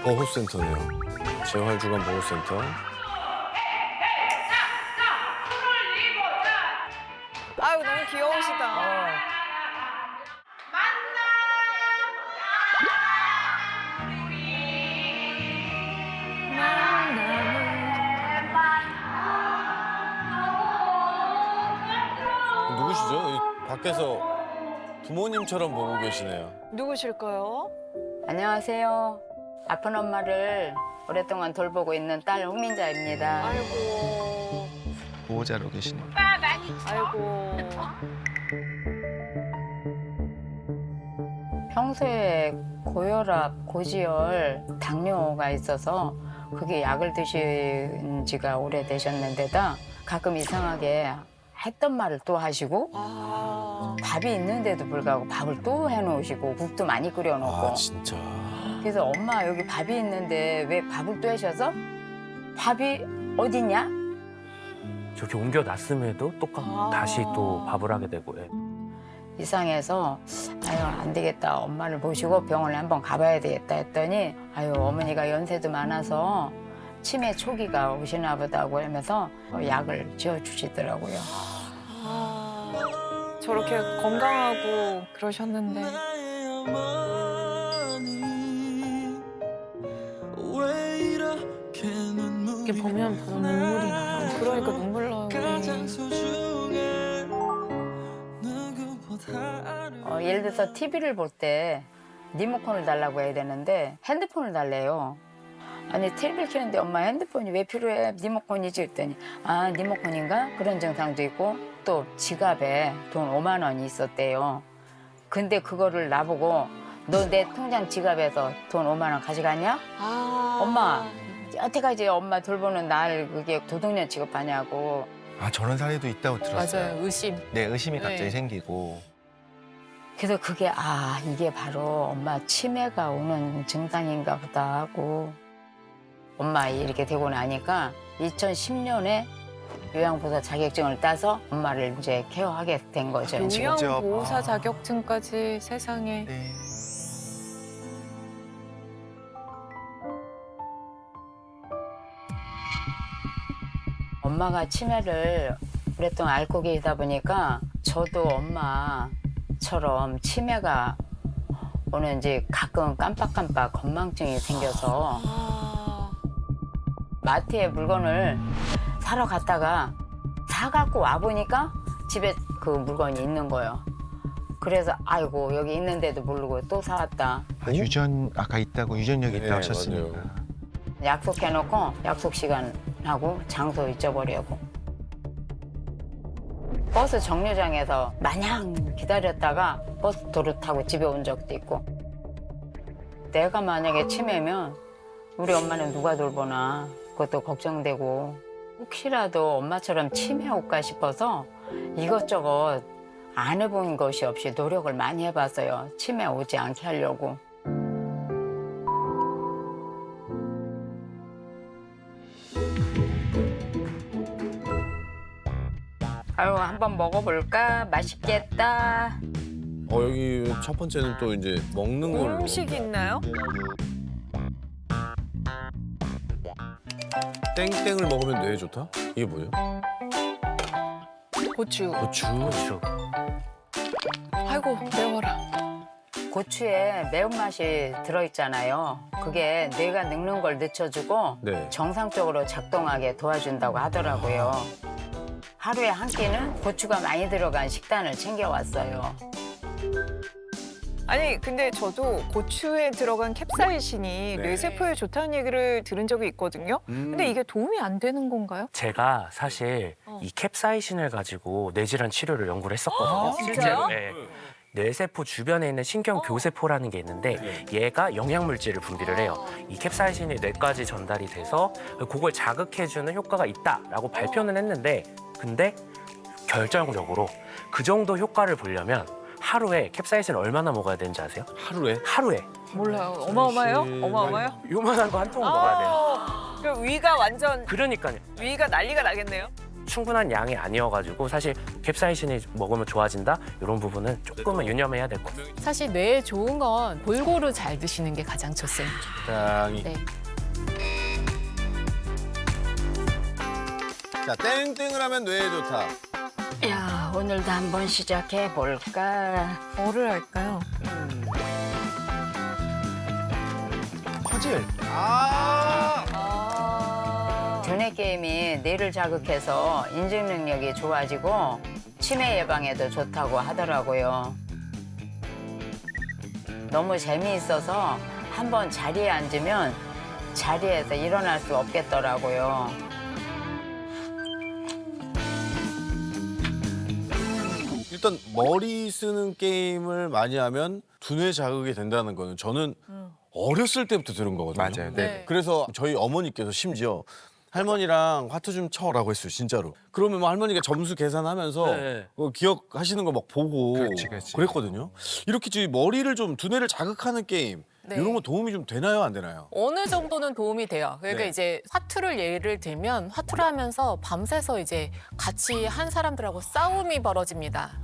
보호센터네요. 재활주간 보호센터. 아유 너무 귀여우시다. 누구시죠? 이 밖에서 부모님처럼 보고 계시네요. 누구실까요? 안녕하세요. 아픈 엄마를 오랫동안 돌보고 있는 딸 홍민자입니다. 아이고, 보호자로 계시네요. 아이고. 평소에 고혈압, 고지혈, 당뇨가 있어서 그게 약을 드신 지가 오래되셨는데다 가끔 이상하게 했던 말을 또 하시고 아, 밥이 있는데도 불구하고 밥을 또 해놓으시고 국도 많이 끓여놓고 아 진짜. 그래서 엄마 여기 밥이 있는데 왜 밥을 또 하셔서 밥이 어딨냐? 저렇게 옮겨놨음에도 다시 또 밥을 하게 되고. 예. 이상해서 아유 안 되겠다 엄마를 모시고 병원에 한번 가봐야 되겠다 했더니 아유 어머니가 연세도 많아서 치매 초기가 오시나 보다고 하면서 약을 지어주시더라고요. 아, 저렇게 건강하고 그러셨는데. 이렇게 보면 바로 눈물이 나요. 그러니까 눈물 나요. 예를 들어서 TV를 볼 때 리모컨을 달라고 해야 되는데 핸드폰을 달래요. 아니 TV를 켜는데 엄마 핸드폰이 왜 필요해? 리모컨이지 했더니 아 리모컨인가? 그런 증상도 있고 또 지갑에 돈 5만 원이 있었대요. 근데 그거를 나보고 너 내 통장 지갑에서 돈 5만 원 가져갔냐? 아, 엄마 여태까지 엄마 돌보는 날 그게 도둑년 취급하냐고. 아 저런 사례도 있다고 들었어요. 맞아요. 의심. 네, 의심이 갑자기 네. 생기고. 그래서 그게 아 이게 바로 엄마 치매가 오는 증상인가 보다 하고 엄마 이렇게 되고 나니까 2010년에 요양보호사 자격증을 따서 엄마를 이제 케어하게 된 거죠. 요양보호사 아. 자격증까지 세상에. 네. 엄마가 치매를 오랫동안 앓고 계시다 보니까 저도 엄마처럼 치매가 오는지 가끔 깜빡깜빡 건망증이 생겨서 아, 마트에 물건을 사러 갔다가 사갖고 와보니까 집에 그 물건이 있는 거예요. 그래서 아이고 여기 있는데도 모르고 또 사왔다. 아, 유전 아까 있다고 유전력이 있다고 네, 하셨으니까. 맞아요. 약속해놓고 약속 시간하고 장소 잊어버리고 버스 정류장에서 마냥 기다렸다가 버스 도로 타고 집에 온 적도 있고 내가 만약에 치매면 우리 엄마는 누가 돌보나 그것도 걱정되고 혹시라도 엄마처럼 치매 올까 싶어서 이것저것 안 해본 것이 없이 노력을 많이 해봤어요. 치매 오지 않게 하려고. 아유 한번 먹어볼까? 맛있겠다. 여기 첫 번째는 또 이제 먹는 걸로. 음식이 있나요? 땡땡을 먹으면 뇌에 좋다? 이게 뭐예요? 고추. 고추. 그렇죠. 아이고 매워라. 고추에 매운맛이 들어있잖아요. 그게 뇌가 늙는 걸 늦춰주고 네. 정상적으로 작동하게 도와준다고 하더라고요. 하루에 한 끼는 고추가 많이 들어간 식단을 챙겨왔어요. 아니 근데 저도 고추에 들어간 캡사이신이 네. 뇌세포에 좋다는 얘기를 들은 적이 있거든요. 근데 이게 도움이 안 되는 건가요? 제가 사실 이 캡사이신을 가지고 뇌질환 치료를 연구를 했었거든요. 진짜요? 실제로. 네. 뇌세포 주변에 있는 신경교세포라는 게 있는데 얘가 영양물질을 분비를 해요. 이 캡사이신이 뇌까지 전달이 돼서 그걸 자극해주는 효과가 있다라고 발표는 했는데 근데 결정적으로 그 정도 효과를 보려면 하루에 캡사이신 얼마나 먹어야 되는지 아세요? 하루에? 하루에 몰라요. 어마어마해요? 어마어마해요? 요만한 거 한 통 먹어야 돼요. 아, 그 위가 완전 그러니까요. 위가 난리가 나겠네요. 충분한 양이 아니어가지고 사실 캡사이신이 먹으면 좋아진다 이런 부분은 조금은 유념해야 될 것 같아요. 사실 뇌에 좋은 건 골고루 잘 드시는 게 가장 좋습니다. 적당히. 네. 자, 땡땡을 하면 뇌에 좋다. 야, 오늘도 한번 시작해 볼까? 뭐를 할까요? 퍼즐. 두뇌 게임이 뇌를 자극해서 인지 능력이 좋아지고 치매 예방에도 좋다고 하더라고요. 너무 재미있어서 한번 자리에 앉으면 자리에서 일어날 수 없겠더라고요. 일단 머리 쓰는 게임을 많이 하면 두뇌 자극이 된다는 거는 저는 어렸을 때부터 들은 거거든요. 맞아요. 네. 그래서 저희 어머니께서 심지어 할머니랑 화투 좀 쳐라고 했어요, 진짜로. 그러면 뭐 할머니가 점수 계산하면서 네. 그거 기억하시는 거 막 보고 그렇지. 그랬거든요. 이렇게 저희 머리를 좀 두뇌를 자극하는 게임 네. 이런 거 도움이 좀 되나요, 안 되나요? 어느 정도는 도움이 돼요. 그러니까 네. 이제 화투를 예를 들면 화투를 하면서 밤새서 이제 같이 한 사람들하고 싸움이 벌어집니다.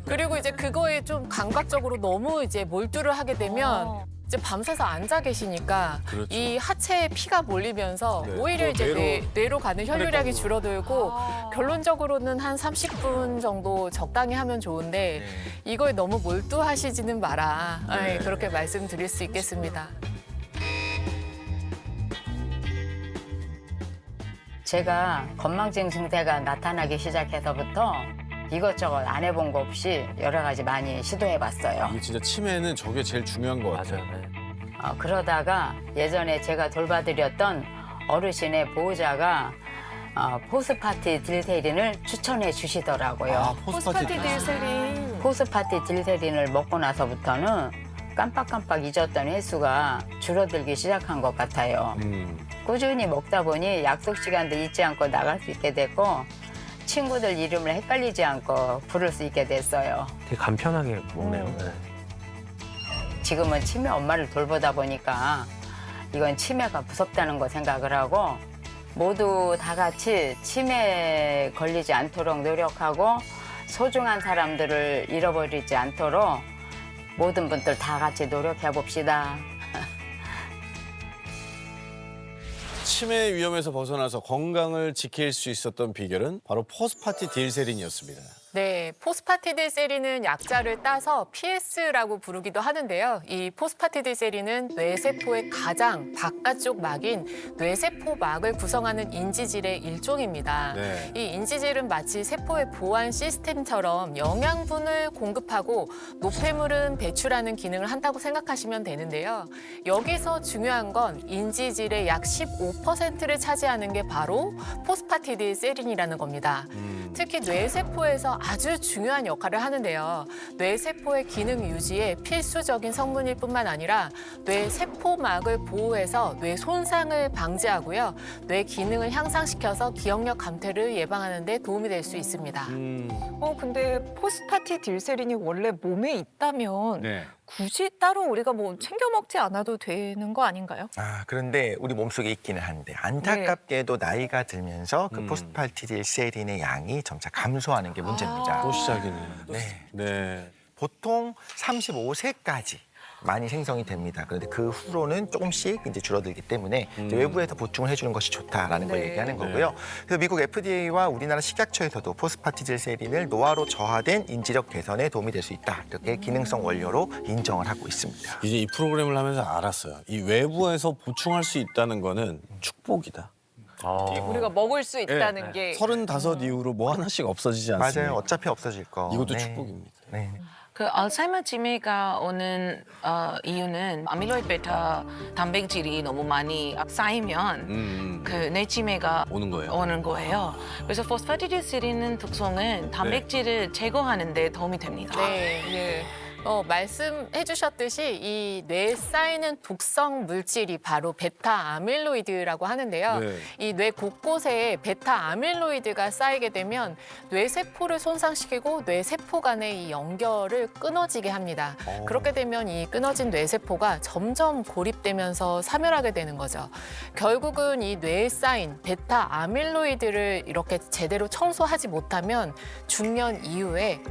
그리고 이제 그거에 좀 감각적으로 너무 이제 몰두를 하게 되면 이제 밤새서 앉아 계시니까 그렇죠. 이 하체에 피가 몰리면서 네. 오히려 또 이제 뇌로 가는 혈류량이 혈액으로. 줄어들고 결론적으로는 한 30분 정도 적당히 하면 좋은데 이거에 너무 몰두하시지는 마라. 네. 그렇게 말씀드릴 수 있겠습니다. 제가 건망증 증세가 나타나기 시작해서부터 이것저것 안 해본 거 없이 여러 가지 많이 시도해봤어요. 이게 진짜 치매는 저게 제일 중요한 것 같아요. 맞아요. 네. 그러다가 예전에 제가 돌봐드렸던 어르신의 보호자가 포스파티 딜세린을 추천해 주시더라고요. 포스파티 딜세린. 포스파티 딜세린을 먹고 나서부터는 깜빡깜빡 잊었던 횟수가 줄어들기 시작한 것 같아요. 꾸준히 먹다 보니 약속 시간도 잊지 않고 나갈 수 있게 됐고 친구들 이름을 헷갈리지 않고 부를 수 있게 됐어요. 되게 간편하게 먹네요. 네. 지금은 치매 엄마를 돌보다 보니까 이건 치매가 무섭다는 거 생각을 하고 모두 다 같이 치매에 걸리지 않도록 노력하고 소중한 사람들을 잃어버리지 않도록 모든 분들 다 같이 노력해 봅시다. 치매 위험에서 벗어나서 건강을 지킬 수 있었던 비결은 바로 포스파티 딜세린이었습니다. 네, 포스파티딜세린은 약자를 따서 PS라고 부르기도 하는데요. 이 포스파티딜세린은 뇌세포의 가장 바깥쪽 막인 뇌세포막을 구성하는 인지질의 일종입니다. 네. 이 인지질은 마치 세포의 보안 시스템처럼 영양분을 공급하고 노폐물은 배출하는 기능을 한다고 생각하시면 되는데요. 여기서 중요한 건 인지질의 약 15%를 차지하는 게 바로 포스파티딜세린이라는 겁니다. 특히 뇌세포에서 아주 중요한 역할을 하는데요. 뇌세포의 기능 유지에 필수적인 성분일 뿐만 아니라 뇌세포막을 보호해서 뇌 손상을 방지하고요. 뇌 기능을 향상시켜서 기억력 감퇴를 예방하는 데 도움이 될 수 있습니다. 근데 포스파티 딜세린이 원래 몸에 있다면 네. 굳이 따로 우리가 뭐 챙겨 먹지 않아도 되는 거 아닌가요? 그런데 우리 몸속에 있기는 한데 안타깝게도 나이가 들면서 그 포스파티딜세린의 양이 점차 감소하는 게 문제입니다. 또 시작이네. 네. 네. 보통 35세까지 많이 생성이 됩니다. 그런데 그 후로는 조금씩 이제 줄어들기 때문에 이제 외부에서 보충을 해주는 것이 좋다라는 걸 얘기하는 거고요. 그래서 미국 FDA와 우리나라 식약처에서도 포스파티딜세린을 노화로 저하된 인지력 개선에 도움이 될 수 있다. 이렇게 기능성 원료로 인정을 하고 있습니다. 이제 이 프로그램을 하면서 알았어요. 이 외부에서 보충할 수 있다는 거는 축복이다. 우리가 먹을 수 있다는 게 35 이후로 뭐 하나씩 없어지지 않습니까? 맞아요. 어차피 없어질 거. 이것도 네. 축복입니다. 네. 그 알츠하이머 치매가 오는 이유는 아밀로이드 베타 단백질이 너무 많이 쌓이면 그 뇌치매가 오는 거예요. 오는 거예요. 그래서 포스파티딜세린은 특성은 단백질을 제거하는 데 도움이 됩니다. 네, 네. 말씀해 주셨듯이 이 뇌에 쌓이는 독성 물질이 바로 베타 아밀로이드라고 하는데요. 네. 이 뇌 곳곳에 베타 아밀로이드가 쌓이게 되면 뇌세포를 손상시키고 뇌세포 간의 이 연결을 끊어지게 합니다. 그렇게 되면 이 끊어진 뇌세포가 점점 고립되면서 사멸하게 되는 거죠. 결국은 이 뇌에 쌓인 베타 아밀로이드를 이렇게 제대로 청소하지 못하면 중년 이후에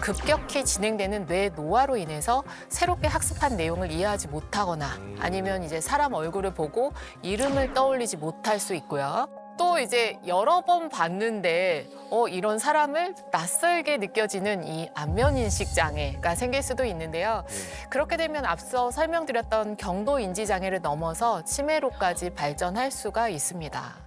급격히 진행되는 뇌 노화로 인해서 새롭게 학습한 내용을 이해하지 못하거나 아니면 이제 사람 얼굴을 보고 이름을 떠올리지 못할 수 있고요. 또 이제 여러 번 봤는데 이런 사람을 낯설게 느껴지는 이 안면인식 장애가 생길 수도 있는데요. 그렇게 되면 앞서 설명드렸던 경도인지 장애를 넘어서 치매로까지 발전할 수가 있습니다.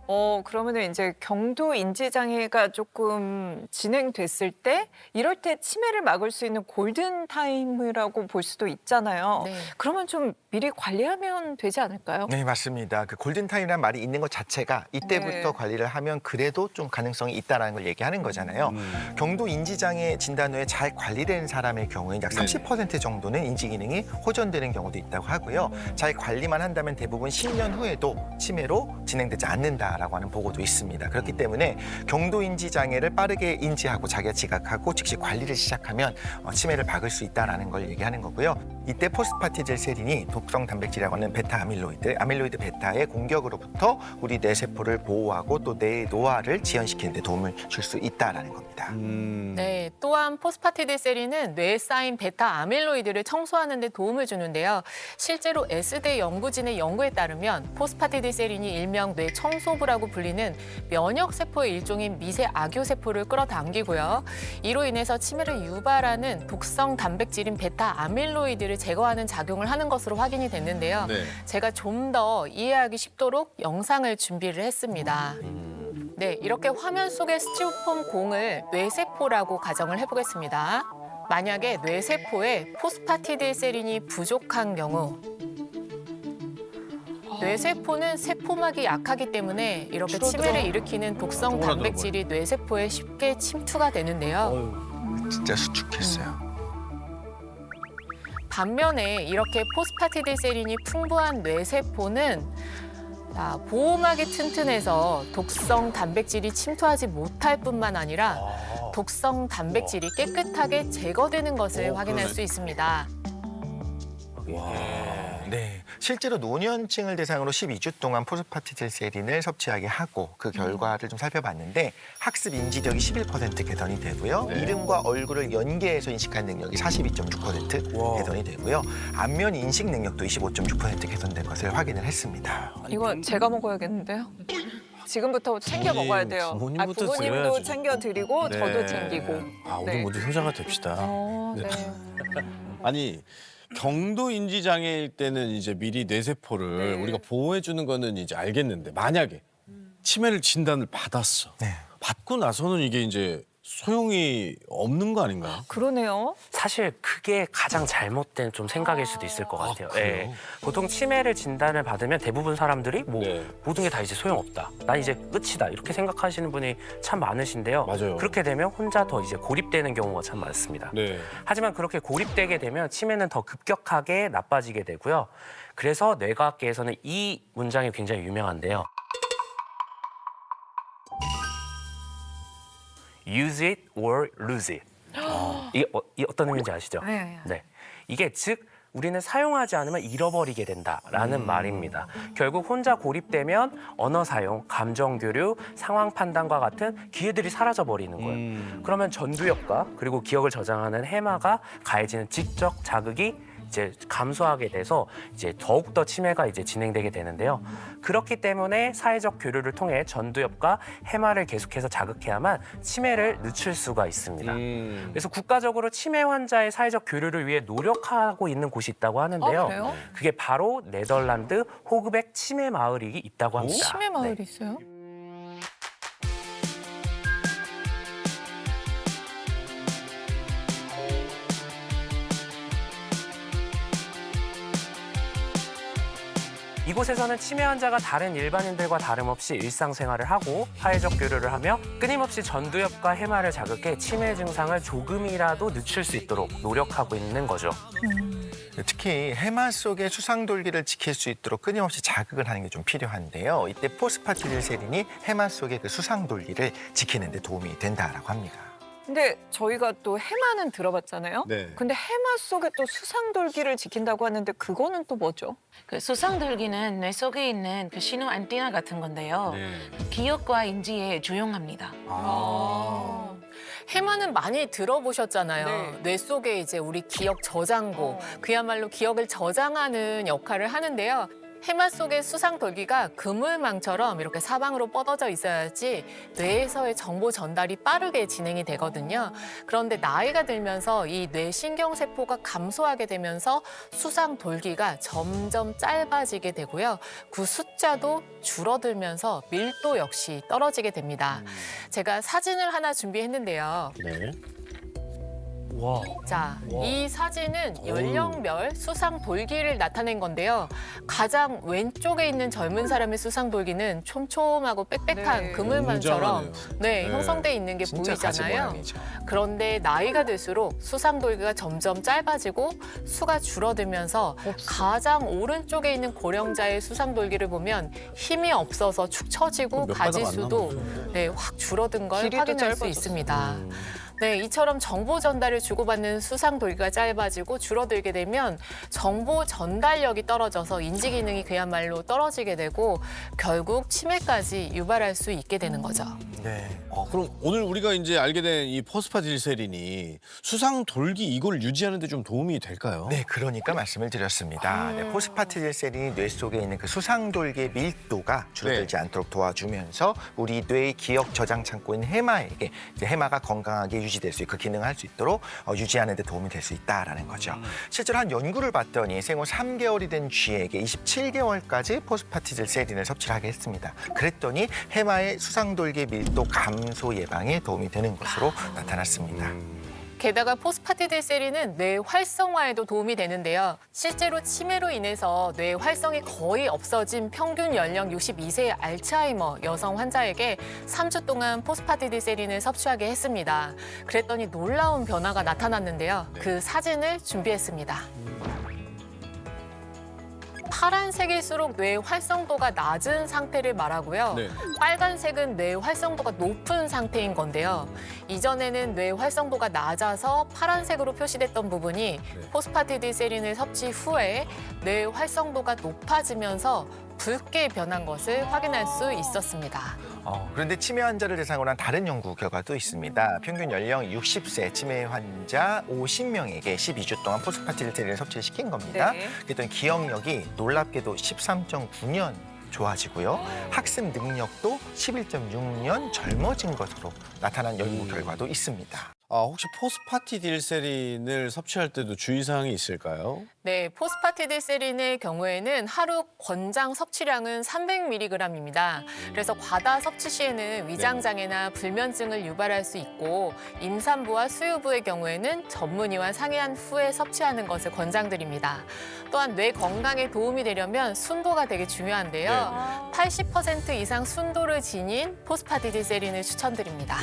그러면은 이제 경도 인지 장애가 조금 진행됐을 때 이럴 때 치매를 막을 수 있는 골든 타임이라고 볼 수도 있잖아요. 네. 그러면 좀 미리 관리하면 되지 않을까요? 네, 맞습니다. 그 골든타임이라는 말이 있는 것 자체가 이때부터 네. 관리를 하면 그래도 좀 가능성이 있다는 걸 얘기하는 거잖아요. 경도 인지장애 진단 후에 잘 관리된 사람의 경우에 약 30% 정도는 인지 기능이 호전되는 경우도 있다고 하고요. 잘 관리만 한다면 대부분 10년 후에도 치매로 진행되지 않는다라고 하는 보고도 있습니다. 그렇기 때문에 경도 인지 장애를 빠르게 인지하고 자기가 지각하고 즉시 관리를 시작하면 치매를 막을 수 있다라는 걸 얘기하는 거고요. 이때 포스파티딜세린이 독성 단백질이라고 하는 베타 아밀로이드 베타의 공격으로부터 우리 뇌세포를 보호하고 또 뇌의 노화를 지연시키는 데 도움을 줄 수 있다라는 겁니다. 네, 또한 포스파티딜세린은 뇌에 쌓인 베타 아밀로이드를 청소하는 데 도움을 주는데요. 실제로 S대 연구진의 연구에 따르면 포스파티딜세린이 일명 뇌 청소부라고 불리는 면역세포의 일종인 미세 악효세포를 끌어당기고요. 이로 인해서 치매를 유발하는 독성 단백질인 베타 아밀로이드를 제거하는 작용을 하는 것으로 확인이 됐는데요. 네. 제가 좀 더 이해하기 쉽도록 영상을 준비를 했습니다. 네, 이렇게 화면 속의 스티로폼 공을 뇌세포라고 가정을 해보겠습니다. 만약에 뇌세포에 포스파티딜세린이 부족한 경우 뇌세포는 세포막이 약하기 때문에 이렇게 치매를 일으키는 독성 단백질이 뇌세포에 쉽게 침투가 되는데요. 진짜 수축했어요. 반면에 이렇게 포스파티딜세린이 풍부한 뇌세포는 보호막이 튼튼해서 독성 단백질이 침투하지 못할 뿐만 아니라 독성 단백질이 깨끗하게 제거되는 것을 확인할 수 있습니다. 네, 실제로 노년층을 대상으로 12주 동안 포스파티딜세린을 섭취하게 하고 그 결과를 좀 살펴봤는데 학습 인지력이 11% 개선이 되고요. 이름과 얼굴을 연계해서 인식하는 능력이 42.6% 개선이 되고요. 안면 인식 능력도 25.6% 개선된 것을 확인을 했습니다. 이거 제가 먹어야겠는데요? 지금부터 챙겨 먹어야 돼요. 부모님부터 부모님도 드려야죠. 챙겨드리고 네. 저도 챙기고. 우리 네. 모두 효자가 됩시다. 네. 아니 경도 인지 장애일 때는 이제 미리 뇌세포를 우리가 보호해 주는 거는 이제 알겠는데 만약에 치매를 진단을 받았어. 네. 받고 나서는 이게 이제 소용이 없는 거 아닌가요? 그러네요. 사실 그게 가장 잘못된 좀 생각일 수도 있을 것 같아요. 그래요? 예. 보통 치매를 진단을 받으면 대부분 사람들이 네. 모든 게 다 이제 소용없다. 난 이제 끝이다. 이렇게 생각하시는 분이 참 많으신데요. 맞아요. 그렇게 되면 혼자 더 이제 고립되는 경우가 참 많습니다. 네. 하지만 그렇게 고립되게 되면 치매는 더 급격하게 나빠지게 되고요. 그래서 뇌과학계에서는 이 문장이 굉장히 유명한데요. Use it or lose it. 이게 어떤 의미인지 아시죠? 네. 이게 즉 우리는 사용하지 않으면 잃어버리게 된다라는 말입니다. 결국 혼자 고립되면 언어 사용, 감정 교류, 상황 판단과 같은 기회들이 사라져 버리는 거예요. 그러면 전두엽과 그리고 기억을 저장하는 해마가 가해지는 지적 자극이 이제 감소하게 돼서 이제 더욱더 치매가 이제 진행되게 되는데요. 그렇기 때문에 사회적 교류를 통해 전두엽과 해마를 계속해서 자극해야만 치매를 늦출 수가 있습니다. 그래서 국가적으로 치매 환자의 사회적 교류를 위해 노력하고 있는 곳이 있다고 하는데요. 그래요? 그게 바로 네덜란드 호그백 치매 마을이 있다고 합니다. 치매 마을이 네. 있어요? 이곳에서는 치매 환자가 다른 일반인들과 다름없이 일상생활을 하고 사회적 교류를 하며 끊임없이 전두엽과 해마를 자극해 치매 증상을 조금이라도 늦출 수 있도록 노력하고 있는 거죠. 특히 해마 속의 수상돌기를 지킬 수 있도록 끊임없이 자극을 하는 게 좀 필요한데요. 이때 포스파티딜세린이 해마 속의 그 수상돌기를 지키는 데 도움이 된다라고 합니다. 근데 저희가 또 해마는 들어봤잖아요. 네. 근데 해마 속에 또 수상돌기를 지킨다고 하는데 그거는 또 뭐죠? 그 수상돌기는 뇌 속에 있는 그 신호 안테나 같은 건데요. 네. 기억과 인지에 조용합니다. 해마는 많이 들어보셨잖아요. 네. 뇌 속에 이제 우리 기억 저장고, 그야말로 기억을 저장하는 역할을 하는데요. 해마 속의 수상돌기가 그물망처럼 이렇게 사방으로 뻗어져 있어야지 뇌에서의 정보 전달이 빠르게 진행이 되거든요. 그런데 나이가 들면서 이 뇌신경세포가 감소하게 되면서 수상돌기가 점점 짧아지게 되고요. 그 숫자도 줄어들면서 밀도 역시 떨어지게 됩니다. 제가 사진을 하나 준비했는데요. 네. 와. 자, 이 사진은 연령별 수상돌기를 나타낸 건데요. 가장 왼쪽에 있는 젊은 사람의 수상돌기는 촘촘하고 빽빽한 네. 그물망처럼 웅장하네요. 네, 네. 형성돼 있는 게 진짜 가지 보이잖아요. 모양이죠. 그런데 나이가 들수록 수상돌기가 점점 짧아지고 수가 줄어들면서 가장 오른쪽에 있는 고령자의 수상돌기를 보면 힘이 없어서 축 처지고 몇 바닥 안 가지수도 남았어요. 네, 확 줄어든 걸 길이도 확인할 수 짧아졌어요. 있습니다. 네, 이처럼 정보 전달을 주고받는 수상돌기가 짧아지고 줄어들게 되면 정보 전달력이 떨어져서 인지 기능이 그야말로 떨어지게 되고 결국 치매까지 유발할 수 있게 되는 거죠. 네. 그럼 오늘 우리가 이제 알게 된 이 포스파딜세린이 수상 돌기 이걸 유지하는 데 좀 도움이 될까요? 네, 그러니까 말씀을 드렸습니다. 네, 포스파티딜세린이 뇌 속에 있는 그 수상돌기의 밀도가 줄어들지 않도록 도와주면서 우리 뇌의 기억 저장 창고인 해마에게 이제 해마가 건강하게 유지될 수 있고 그 기능을 할 수 있도록 유지하는 데 도움이 될 수 있다라는 거죠. 실제로 한 연구를 봤더니 생후 3개월이 된 쥐에게 27개월까지 포스파티딜세린을 섭취를 하게 했습니다. 그랬더니 해마의 수상돌기 밀도 감소 예방에 도움이 되는 것으로 나타났습니다. 게다가 포스파티딜세린은 뇌 활성화에도 도움이 되는데요. 실제로 치매로 인해서 뇌 활성이 거의 없어진 평균 연령 62세의 알츠하이머 여성 환자에게 3주 동안 포스파티딜세린을 섭취하게 했습니다. 그랬더니 놀라운 변화가 나타났는데요. 그 사진을 준비했습니다. 파란색일수록 뇌 활성도가 낮은 상태를 말하고요. 네. 빨간색은 뇌 활성도가 높은 상태인 건데요. 이전에는 뇌 활성도가 낮아서 파란색으로 표시됐던 부분이 포스파티딜세린을 섭취 후에 뇌 활성도가 높아지면서 붉게 변한 것을 확인할 수 있었습니다. 그런데 치매 환자를 대상으로 한 다른 연구 결과도 있습니다. 평균 연령 60세 치매 환자 50명에게 12주 동안 포스파티딜세린을 섭취시킨 겁니다. 네. 그랬더니 기억력이 놀랍게도 13.9년 좋아지고요. 학습 능력도 11.6년 젊어진 것으로 나타난 연구 결과도 있습니다. 혹시 포스파티딜세린을 섭취할 때도 주의사항이 있을까요? 네, 포스파티딜세린의 경우에는 하루 권장 섭취량은 300mg입니다. 그래서 과다 섭취 시에는 위장장애나 불면증을 유발할 수 있고 임산부와 수유부의 경우에는 전문의와 상의한 후에 섭취하는 것을 권장드립니다. 또한 뇌 건강에 도움이 되려면 순도가 되게 중요한데요. 80% 이상 순도를 지닌 포스파티딜세린을 추천드립니다.